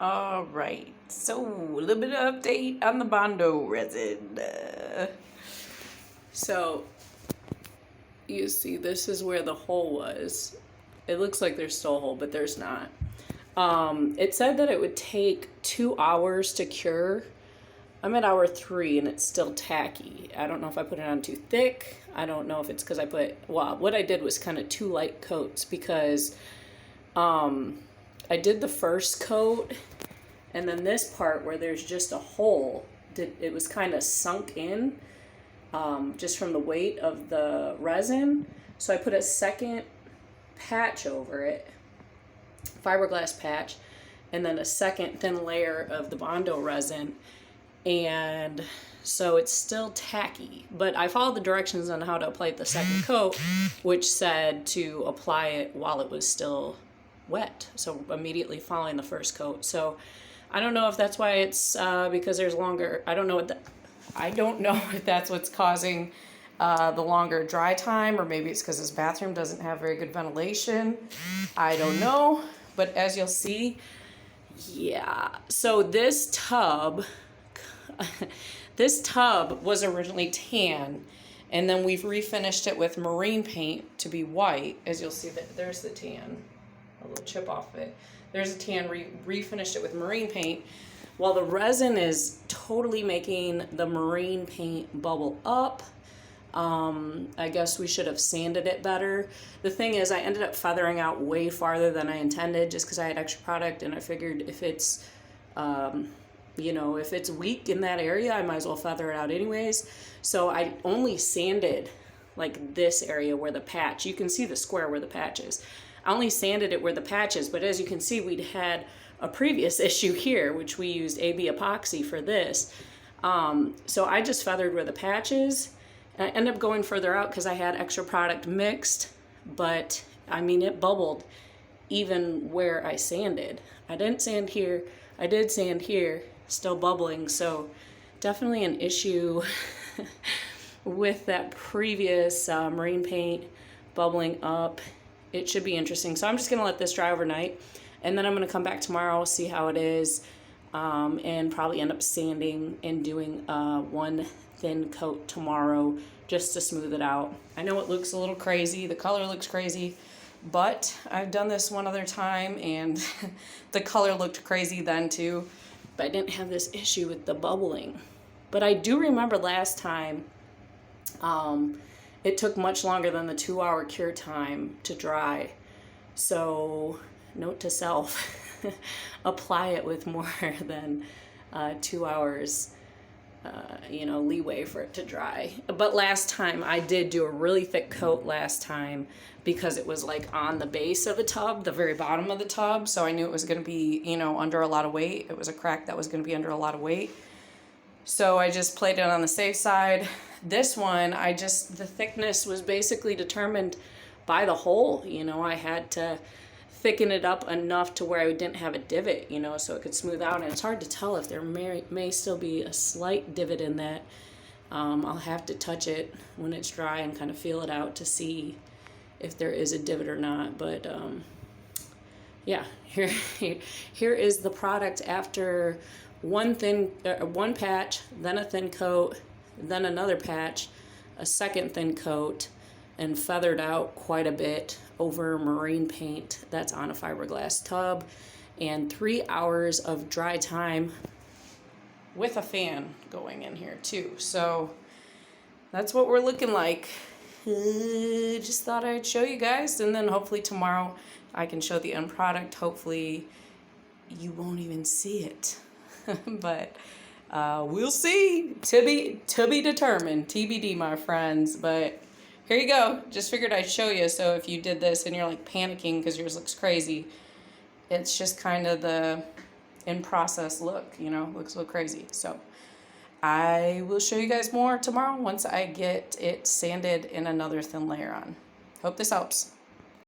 All right, so a little bit of update on the Bondo resin. So you see, this is where the hole was. It looks like there's still a hole, but there's not. It said that it would take 2 hours to cure. I'm at hour 3 and it's still tacky. I don't know if I put it on too thick. I don't know if it's because well, what I did was kind of 2 light coats because I did the first coat, and then this part where there's just a hole, it was kind of sunk in just from the weight of the resin. So I put a second patch over it, fiberglass patch, and then a second thin layer of the Bondo resin. And so it's still tacky, but I followed the directions on how to apply the second coat, which said to apply it while it was still wet. So immediately following the first coat. So I don't know if that's why it's because there's longer. I don't know if that's what's causing the longer dry time, or maybe it's because this bathroom doesn't have very good ventilation. I don't know, but as you'll see, yeah. So this tub was originally tan, and then we've refinished it with marine paint to be white. As you'll see, that there's the tan, a little chip off it. There's a tan, refinished it with marine paint, while the resin is totally making the marine paint bubble up. I guess we should have sanded it better. The thing is, I ended up feathering out way farther than I intended just because I had extra product, and I figured if it's if it's weak in that area, I might as well feather it out anyways. So I only sanded like this area where the patch, you can see the square where the patch is. I only sanded it where the patch is, but as you can see, we'd had a previous issue here, which we used AB epoxy for this. So I just feathered where the patch is, and I ended up going further out because I had extra product mixed, but I mean, it bubbled even where I sanded. I didn't sand here, I did sand here, still bubbling. So definitely an issue with that previous marine paint bubbling up. It should be interesting. So I'm just gonna let this dry overnight, and then I'm gonna come back tomorrow, see how it is, and probably end up sanding and doing one thin coat tomorrow just to smooth it out. I know it looks a little crazy, the color looks crazy, but I've done this one other time and the color looked crazy then too, but I didn't have this issue with the bubbling. But I do remember last time, it took much longer than the 2-hour cure time to dry. So note to self, apply it with more than 2 hours leeway for it to dry. But last time I did do a really thick coat last time because it was like on the base of the tub, the very bottom of the tub. So I knew it was going to be, under a lot of weight. It was a crack that was going to be under a lot of weight. So I just played it on the safe side. This one, the thickness was basically determined by the hole. I had to thicken it up enough to where I didn't have a divot, so it could smooth out. And it's hard to tell if there may still be a slight divot in that. I'll have to touch it when it's dry and kind of feel it out to see if there is a divot or not. But yeah, here is the product after one patch, then a thin coat, then another patch, a second thin coat, and feathered out quite a bit over marine paint that's on a fiberglass tub, and 3 hours of dry time with a fan going in here too. So that's what we're looking like. Just thought I'd show you guys, and then hopefully tomorrow I can show the end product. Hopefully you won't even see it. But we'll see. To be determined. TBD, my friends. But here you go. Just figured I'd show you. So if you did this and you're like panicking because yours looks crazy, it's just kind of the in process look. Looks a little crazy. So I will show you guys more tomorrow once I get it sanded and another thin layer on. Hope this helps.